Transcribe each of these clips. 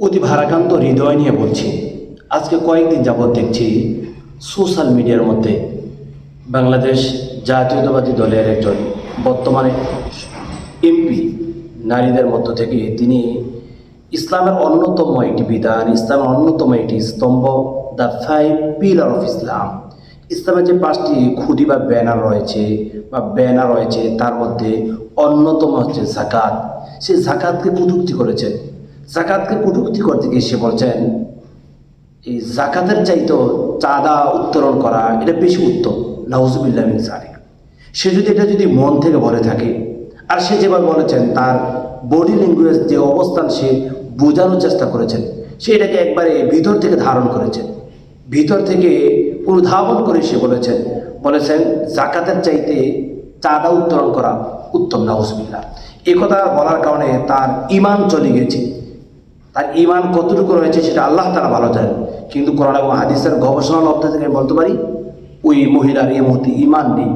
অতি ভারাক্রান্ত হৃদয় নিয়ে বলছি। আজকে কয়েকদিন যাবৎ দেখছি সোশ্যাল মিডিয়ার মধ্যে বাংলাদেশ জাতীয়তাবাদী দলের একজন বর্তমানে এমপি নারীদের মধ্য থেকে তিনি ইসলামের অন্যতম একটি বিধান, ইসলামের অন্যতম একটি স্তম্ভ, দ্য 5 পিলার অফ ইসলাম, ইসলামের যে 5টি খুঁটি বা ব্যানার রয়েছে তার মধ্যে অন্যতম হচ্ছে যাকাত। সে যাকাতকে কটূক্তি করেছেন। যাকাতকে কটূক্তি করতে গিয়ে সে বলছেন এই যাকাতের চাইতেও চাঁদা উত্তোলন করা এটা বেশি উত্তম। নাউজুবিল্লাহ মিন যালিক। সে যদি মন থেকে বলে থাকে, আর সে যেভাবে বলেছেন তার বডি ল্যাঙ্গুয়েজ যে অবস্থান সে বোঝানোর চেষ্টা করেছেন, সে এটাকে একবারে ভিতর থেকে ধারণ করেছেন, ভিতর থেকে অনুধাবন করে সে বলেছেন যাকাতের চাইতে চাঁদা উত্তোলন করা উত্তম। নাউজুবিল্লাহ। এই কথা বলার কারণে তার ঈমান চলে গেছে। তার ঈমান কতটুকু রয়েছে সেটা আল্লাহ তাআলা ভালো জানেন, কিন্তু কোরআন এবং হাদিসের গবেষণা লব্ধ থেকে বলতে পারি ওই মহিলার এই মুহূর্তে ঈমান নেই।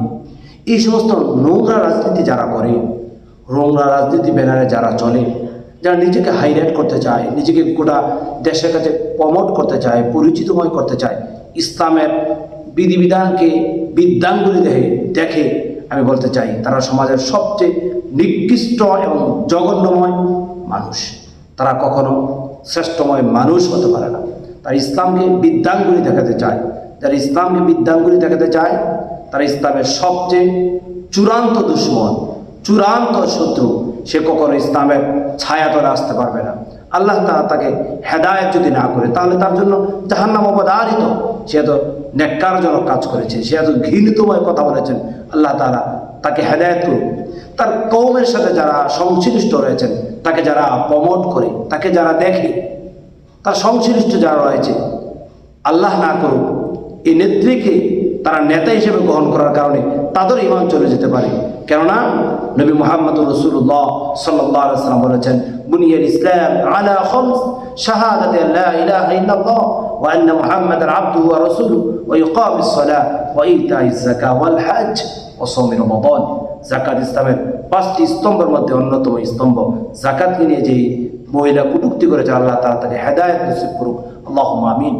এই সমস্ত নোংরা রাজনীতি যারা করে, নোংরা রাজনীতি ব্যানারে যারা চলে, যারা নিজেকে হাইলাইট করতে চায়, নিজেকে গোটা দেশের কাছে প্রমোট করতে চায়, পরিচিতময় করতে চায়, ইসলামের বিধিবিধানকে বৃদ্ধাঙ্গুলি দেখে আমি বলতে চাই তারা সমাজের সবচেয়ে নিকৃষ্ট এবং জঘন্যময় মানুষ। তারা কখনো শ্রেষ্ঠময় মানুষ হতে পারে না। তারা ইসলামকে বৃদ্ধাঙ্গুলি দেখাতে চায়। যারা ইসলামকে বৃদ্ধাঙ্গুলি দেখাতে চায় তারা ইসলামের সবচেয়ে চূড়ান্ত দুশ্মন, চূড়ান্ত শত্রু। সে কখনো ইসলামের ছায়াতলে আসতে পারবে না। আল্লাহ তাআলা তাকে হেদায়েত যদি না করে তাহলে তার জন্য জাহান্নাম অবধারিত। সে এত নেককারজনক কাজ করেছে, সে এত ঘৃণিতময় কথা বলেছেন। আল্লাহ তাআলা তাকে হেদায়েত করুন। তার কওমের সাথে যারা সংশ্লিষ্ট রয়েছেন, তাকে যারা প্রমোট করে, তাকে যারা দেখে, তার সংশ্লিষ্ট যারা রয়েছে, আল্লাহ না করুক এই নেত্রীকে তারা নেতা হিসেবে গ্রহণ করার কারণে তাদের ঈমান চলে যেতে পারে। কেননা নবী মুহাম্মদ রাসূলুল্লাহ সাল্লাল্লাহু আলাইহি ওয়াসাল্লাম বলেছেন বুনিয়াল ইসলাম আলা খামস শাহাদাতি লা ইলাহা ইল্লাল্লাহ ওয়া আন্না মুহাম্মাদান আবদুহু ওয়া রাসূলুহু ওয়া ইকামিস সালাহ ওয়া ইতাইজ যাকাত ওয়াল হজ ওয়া সাওম রমাদান। যাকাত ইসলামের 5টি স্তম্ভের মধ্যে অন্যতম স্তম্ভ। যাকাতকে নিয়ে যে মহিলা কটূক্তি করেছে, আল্লাহ তাআলা তাকে হেদায়েত নসিব করুক। আল্লাহুম্মা আমিন।